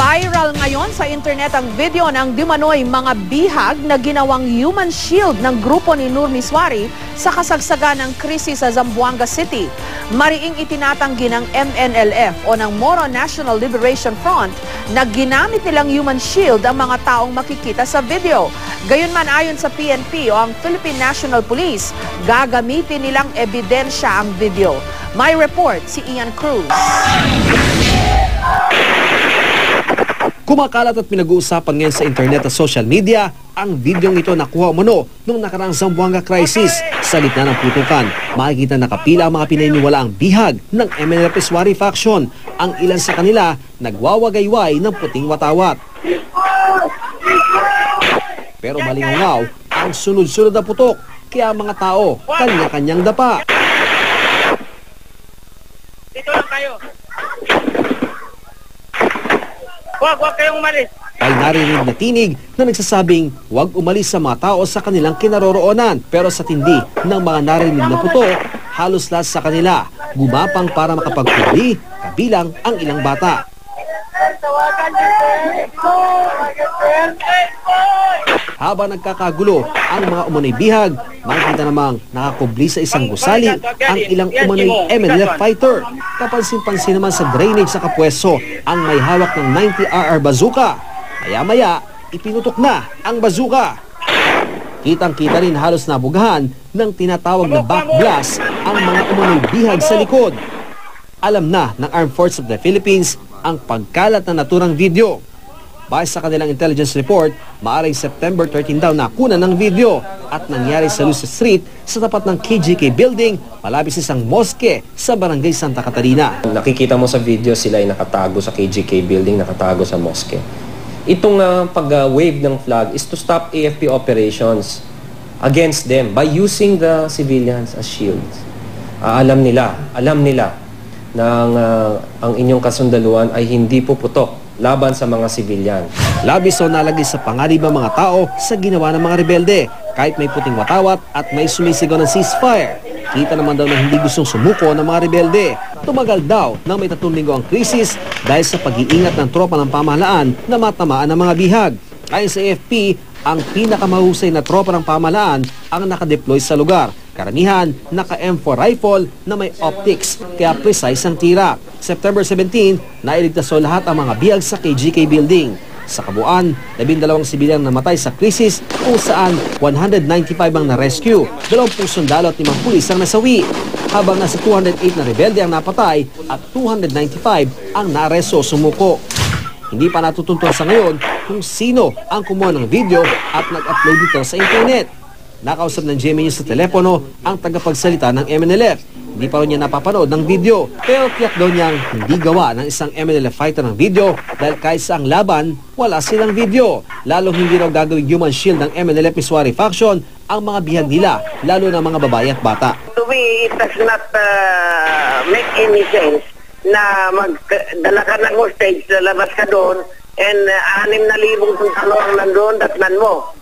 Viral ngayon sa internet ang video ng dimanoy mga bihag na ginawang human shield ng grupo ni Nur Miswari sa kasagsagan ng krisis sa Zamboanga City. Mariing itinatanggi ng MNLF o ng Moro National Liberation Front na ginamit nilang human shield ang mga taong makikita sa video. Gayunman ayon sa PNP o ang Philippine National Police, gagamitin nilang ebidensya ang video. May report si Ian Cruz. Kumakalat at pinag-uusapan ngayon sa internet at social media ang videong ito nakuha umano nung nakaraang Zamboanga crisis. Sa gitna ng putukan, makikita nakapila ang mga pinaniniwalaang bihag ng MNLF Miswari faction. Ang ilan sa kanila nagwawagayway ng puting watawat. Pero malingaw ang sunod-sunod na putok, kaya mga tao kanya-kanyang dapa. Dito lang kayo. Huwag kayong umalis. Ay narinig na tinig na nagsasabing huwag umalis sa mga tao sa kanilang kinaroroonan. Pero sa tindi ng mga narinig na putok, halos lahat sa kanila gumapang para makapagpuli, kabilang ang ilang bata. Habang nagkakagulo ang mga umano'y bihag, makikita namang nakakubli sa isang gusali ang ilang umano'y MNLF fighter. Kapansin-pansin naman sa drainage sa kapwesto ang may hawak ng 90RR bazooka. Maya-maya, ipinutok na ang bazooka. Kitang-kita rin halos nabugahan ng tinatawag na back blast ang mga umano'y bihag sa likod. Alam na ng Armed Forces of the Philippines ang pagkalat na naturang video. Base sa kanilang intelligence report, maaaring September 13 daw nakuna ng video at nangyari sa Lucia Street sa tapat ng KGK building malapit sa isang moske sa Barangay Santa Catalina. Nakikita mo sa video sila ay nakatago sa KGK building, nakatago sa moske. Itong pag-wave ng flag is to stop AFP operations against them by using the civilians as shields. Alam nila na ang inyong kasundaluhan ay hindi puputok laban sa mga sibilyan. Labis o nalagay sa panganib ang mga tao sa ginawa ng mga rebelde kahit may puting watawat at may sumisigaw ng ceasefire. Kita naman daw na hindi gustong sumuko ng mga rebelde. Tumagal daw ng may 3 linggo ang krisis dahil sa pag-iingat ng tropa ng pamahalaan na matamaan ng mga bihag. Ayon sa AFP, ang pinakamahusay na tropa ng pamahalaan ang nakadeploy sa lugar. Karamihan, naka-M4 rifle na may optics, kaya precise ang tira. September 17, nailigtas lahat ang mga bihag sa KGK building. Sa kabuuan, 12 sibilyang namatay sa krisis kung saan 195 ang na-rescue, 20 sundalo at 5 pulis ang nasawi. Habang nasa 208 na rebelde ang napatay at 295 ang na-aresto o sumuko. Hindi pa natutuntuan sa ngayon kung sino ang kumuha ng video at nag-upload nito sa internet. Nakausap ng GMA News sa telepono ang tagapagsalita ng MNLF. Hindi pa rin niya napapanood ng video, pero tiyak daw niyang hindi gawa ng isang MNLF fighter ng video dahil kahit sa ang laban, wala silang video. Lalong hindi raw gagawing human shield ng MNLF Miswari faction ang mga bihag nila, lalo na mga babae at bata. To me, it does not make any sense na magdala ka ng hostage, lalabas ka doon, and 6,000 sundalo ang nandun, datnan mo.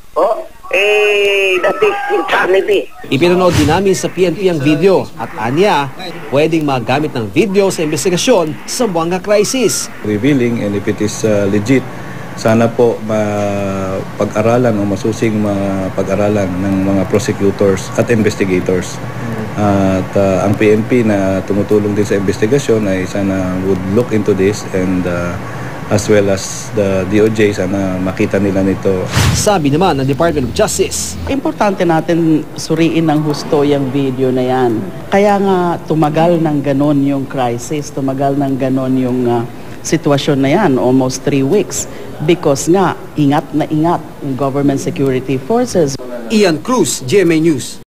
That is insanity. Ipinanood din namin sa PNP ang video at anya, pwedeng magamit ng video sa investigasyon sa Zamboanga crisis. Revealing, and if it is legit, sana po pag-aralan o masusing pag-aralan ng mga prosecutors at investigators. At ang PNP na tumutulong din sa investigasyon ay sana would look into this, and as well as the DOJ, sana makita nila nito. Sabi naman ng Department of Justice, importante natin suriin ng husto yung video na yan. Kaya nga tumagal ng ganon yung crisis, tumagal ng ganon yung sitwasyon na yan, almost 3 weeks. Because nga, ingat na ingat yung government security forces. Ian Cruz, GMA News.